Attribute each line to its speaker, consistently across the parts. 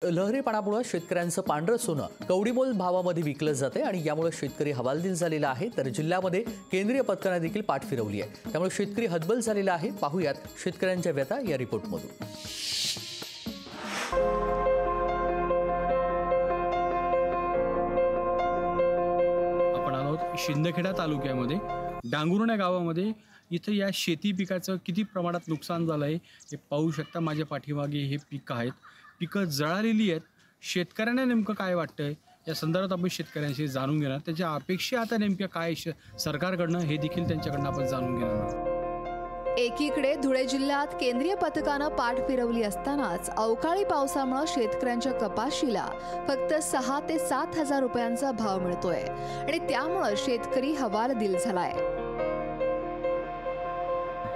Speaker 1: लहरीपणामुळे शेतकऱ्यांचं पांढरं सोनं कवडीमोल भावामध्ये विकलं जाते आणि यामुळे शेतकरी हवालदिल झालेला आहे। तर जिल्ह्यामध्ये केंद्रीय पथकाने देखील पाठ फिरवली आहे, त्यामुळे शेतकरी हतबल झालेला आहे। पाहूयात शेतकऱ्यांच्या व्यथा या रिपोर्टमधून।
Speaker 2: आपण आहोत शिंदखेडा तालुक्यामध्ये डांगुर्णा गावामध्ये। इथे या शेती पिकाचं किती प्रमाणात नुकसान झालं आहे हे पाहू शकता। माझ्या पाठीमागे हे पिकं आहेत, पिकं जळालेली आहेत। शेतकऱ्यांना नेमकं काय वाटतंय या संदर्भात आपण शेतकऱ्यांशी जाणून घेणार। त्याच्या अपेक्षा आता नेमक्या काय सरकारकडनं हे देखील त्यांच्याकडनं आपण जाणून घेणार।
Speaker 3: एकीकडे धुळे जिल्ह्यात केंद्रीय पथकानं पाठ फिरवली असतानाच अवकाळी पावसामुळे शेतकऱ्यांच्या कपाशीला फक्त 6 ते 7 हजार रुपयांचा भाव मिळतोय आणि त्यामुळे शेतकरी हवालदिल झालाय।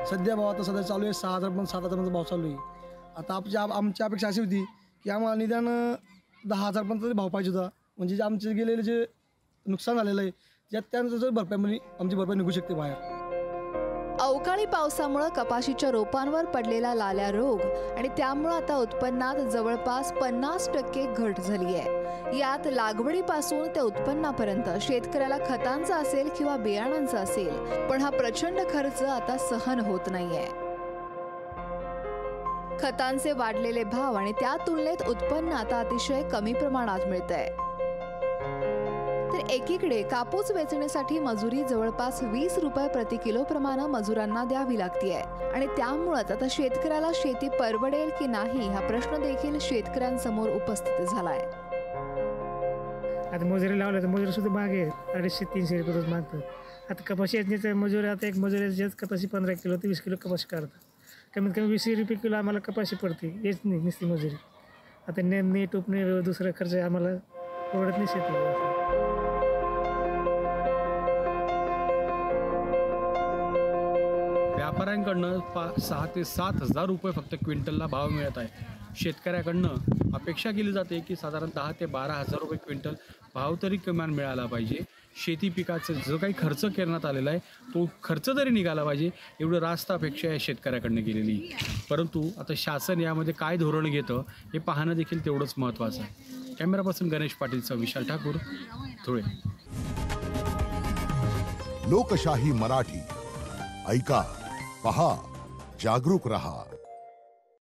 Speaker 4: सध्या भाव आता सध्या चालू आहे 6,000 पण 7,000 भाव चालू आहे। आता आमची अपेक्षा अशी होती की आम्हाला निदान 10,000 पर्यंत तरी भाव पाहिजे होता, म्हणजे जे आमचे गेलेले जे नुकसान झालेलं आहे त्यात त्यानंतर भरपाई आमची भरपाई निघू शकते बाहेर।
Speaker 3: अवकाळी पावसामुळे कपाशीच्या रोपांवर पडलेला लाल्या रोग आणि त्यामुळे आता उत्पन्नात जवळपास 50% घट झाली आहे। यात लागवडीपासून ते उत्पन्नापर्यंत शेतकऱ्याला खतांचा असेल किंवा बियाणांचा असेल, पण हा प्रचंड खर्च आता सहन होत नाहीये। खतांचे वाढलेले भाव आणि त्या तुलनेत उत्पन्न आता अतिशय कमी प्रमाणात मिळतंय। तर एकीकडे कापूस वेचणीसाठी मजुरी जवळपास 20 रुपये प्रति किलो प्रमाणे मजुरांना द्यावी लागते आणि त्यामुळेच आता शेतकऱ्याला शेती परवडेल की नाही हा प्रश्न देखील शेतकऱ्यांसमोर उपस्थित झालाय।
Speaker 5: आता मजुरी लावले तर मजुरी सुद्धा मागे 250-300 रुपये रोज मागतात। आता कपाशी येण्याचं मजुरी आता एक मजुरी कपाशी 15 किलो ते 20 किलो कपाशी काढतात। कमीत कमी 20 रुपये किलो आम्हाला कपाशी पडते, येच नाही नुसती मजुरी। आता नेमणे टोपणे दुसरा खर्च आम्हाला परवडत नाही शेती।
Speaker 2: व्यापाऱ्यांकडनं 6 ते 7 हजार रुपये फक्त क्विंटलला भाव मिळत आहे। शेतकऱ्याकडनं अपेक्षा केली जाते की साधारण 10 ते 12 हजार रुपये क्विंटल भाव तरी किमान मिळाला पाहिजे। शेती पिकाचं जो काही खर्च करण्यात आलेला आहे तो खर्च तरी निघाला पाहिजे, एवढं रास्त अपेक्षा या शेतकऱ्याकडनं केलेली। परंतु आता शासन यामध्ये काय धोरण घेतं हे पाहणं देखील तेवढंच महत्त्वाचं आहे। कॅमेरापर्सन गणेश पाटीलचा विशाल ठाकूर, धुळे।
Speaker 6: लोकशाही मराठी ऐका, पहा, जागरूक रहा।